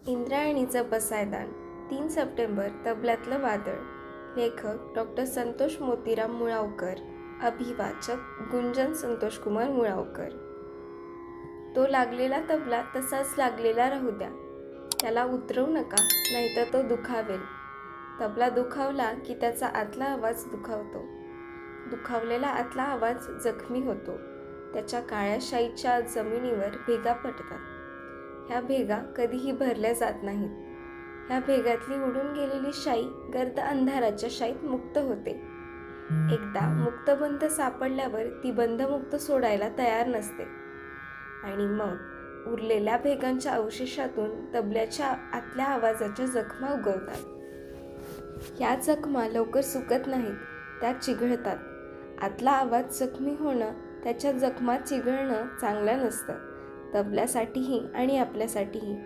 इंद्रायणीचं पसायदान 3 September तबल्यातलं वादळ. लेखक doctor Santosh Motiram Mulavkar. अभिवाचक गुंजन संतोषकुमार मुळावकर. तो लागलेला तबला तसाच लागलेला राहू द्या. त्याला उतरवू नका, नाहीतर तो दुखावेल. तबला दुखावला की त्याचा आतला आवाज दुखावतो. दुखावलेला आतला आवाज जखमी होतो. त्याच्या काळ्या शाईच्या जमिनीवर भेगा पडतात. ह्या भेगा कधीही भरल्या जात नाहीत. ह्या भेगातली उडून गेलेली शाई गर्द अंधाराच्या शाईत मुक्त होते. एकदा मुक्तबंध सापडल्यावर ती बंधमुक्त सोडायला तयार नसते. आणि मग उरलेल्या भेगांच्या अवशेषातून तबल्याच्या आतल्या आवाजाच्या जखमा उगवतात. ह्या जखमा लवकर सुकत नाहीत, त्या चिघळतात. आतला आवाज जखमी होणं, त्याच्या जखमा चिघळणं चांगलं नसतं, तबल्यासाठीही आणि आपल्यासाठीही.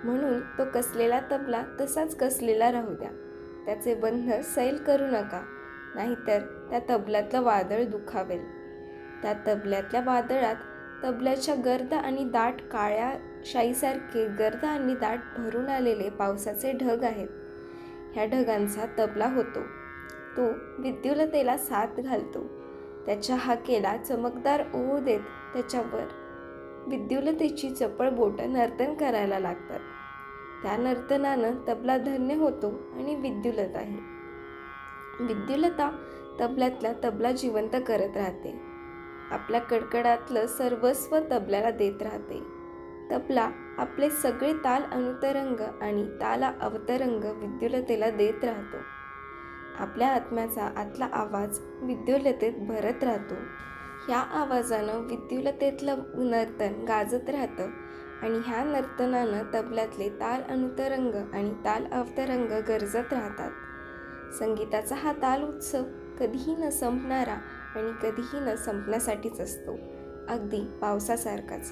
म्हणून तो कसलेला तबला तसाच कसलेला राहू द्या. त्याचे बंध सैल करू नका, नाहीतर त्या तबल्यातलं वादळ दुखावेल. त्या तबल्यातल्या वादळात तबल्याच्या गर्द आणि दाट काळ्या शाईसारखे गर्द आणि दाट भरून आलेले पावसाचे ढग आहेत. ह्या ढगांचा तबला होतो. तो विद्युलतेला साथ घालतो. त्याच्या हाकेला चमकदार ओह देत त्याच्यावर विद्युलतेची चपळ बोटं नर्तन करायला लागतात. त्या नर्तनानं तबला धन्य होतो आणि विद्युलताही. विद्युलता तबल्यातला तबला जिवंत करत राहते. आपल्या कडकडातलं सर्वस्व तबल्याला देत राहते. तबला आपले सगळे ताल अनुतरंग आणि ताल अवतरंग विद्युलतेला देत राहतो. आपल्या आत्म्याचा आतला आवाज विद्युलतेत भरत राहतो. ह्या आवाजानं विद्युलतेतलं नर्तन गाजत राहतं आणि ह्या नर्तनानं तबल्यातले ताल अनुतरंग आणि ताल अवतरंग गरजत राहतात. संगीताचा हा ताल उत्सव कधीही न संपणारा आणि कधीही न संपण्यासाठीच असतो, अगदी पावसासारखाच.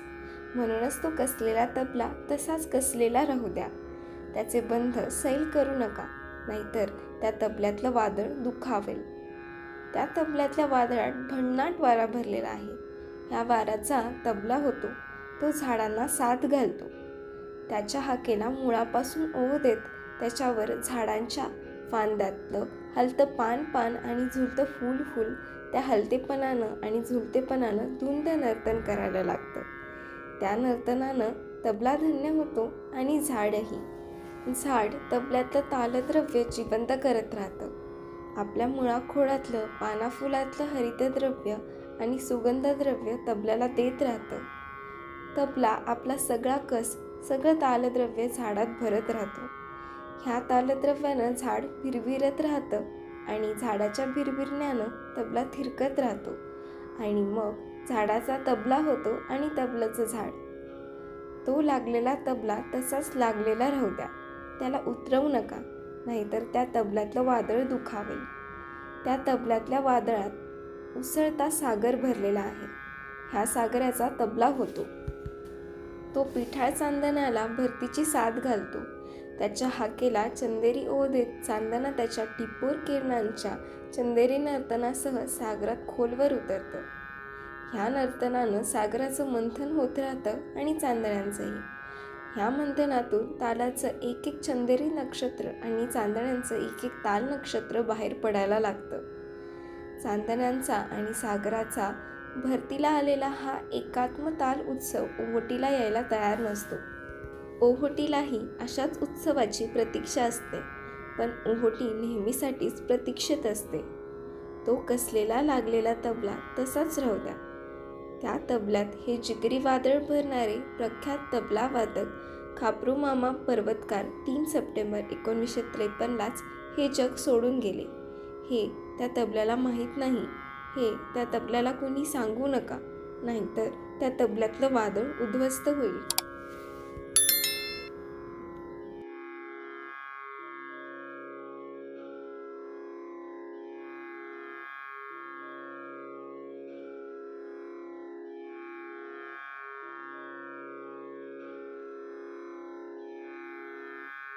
म्हणूनच तो कसलेला तबला तसाच कसलेला राहू द्या. त्याचे बंध सैल करू नका, नाहीतर त्या तबल्यातलं वादळ दुखावेल. त्या तबल्यातल्या वादळात भन्नाट वारा भरलेला आहे. ह्या वाऱ्याचा तबला होतो. तो झाडांना साथ घालतो. त्याच्या हाकेला मुळापासून ओह देत त्याच्यावर झाडांच्या फांद्यातलं हलतं पान आणि झुलतं फूल त्या हलतेपणानं आणि झुलतेपणानं धुंद नर्तन करायला लागतं. त्या नर्तनानं तबला धन्य होतो आणि झाडही. झाड तबल्यातलं तालद्रव्य जिवंत करत राहतं. आपल्या मुळाखोळातलं पानाफुलातलं हरितद्रव्य आणि सुगंधद्रव्य तबल्याला देत राहतं. तबला आपला सगळा कस, सगळं तालद्रव्य झाडात भरत राहतो. ह्या तालद्रव्यानं झाड भिरभिरत राहतं आणि झाडाच्या भिरभिरण्यानं तबला थिरकत राहतो आणि मग झाडाचा तबला होतो आणि तबल्याचं झाड. तो लागलेला तबला तसाच लागलेला राहू द्या. त्याला उतरवू नका, नाहीतर त्या तबल्यातलं वादळ दुखावेल. त्या तबल्यातल्या वादळात उसळता सागर भरलेला आहे. ह्या सागराचा तबला होतो. तो पिठाळ चांदण्याला भरतीची साथ घालतो. त्याच्या हाकेला चंदेरी ओह देत चांदणं त्याच्या टिपोर किरणांच्या चंदेरी नर्तनासह सागरात खोलवर उतरतं. ह्या नर्तनानं सागराचं मंथन होत राहतं आणि चांदण्यांचंही. ह्या मंथनातून तालाचं एक एक चंदेरी नक्षत्र आणि चांदण्यांचं एक एक ताल नक्षत्र बाहेर पडायला लागतं. चांदण्यांचा आणि सागराचा भरतीला आलेला हा एकात्म ताल उत्सव ओहोटीला यायला तयार नसतो. ओहोटीलाही अशाच उत्सवाची प्रतीक्षा असते, पण ओहोटी नेहमीसाठीच प्रतीक्षेत असते. तो कसलेला लागलेला तबला तसाच राहू द्या. त्या तबल्यात हे जिगरी वादळ भरणारे प्रख्यात तबला वादक खापरूमामा पर्वतकार 3 सप्टेंबर 1953लाच हे जग सोडून गेले. हे त्या तबल्याला माहीत नाही. हे त्या तबल्याला कोणी सांगू नका, नाहीतर त्या तबल्यातलं वादळ उद्ध्वस्त होईल.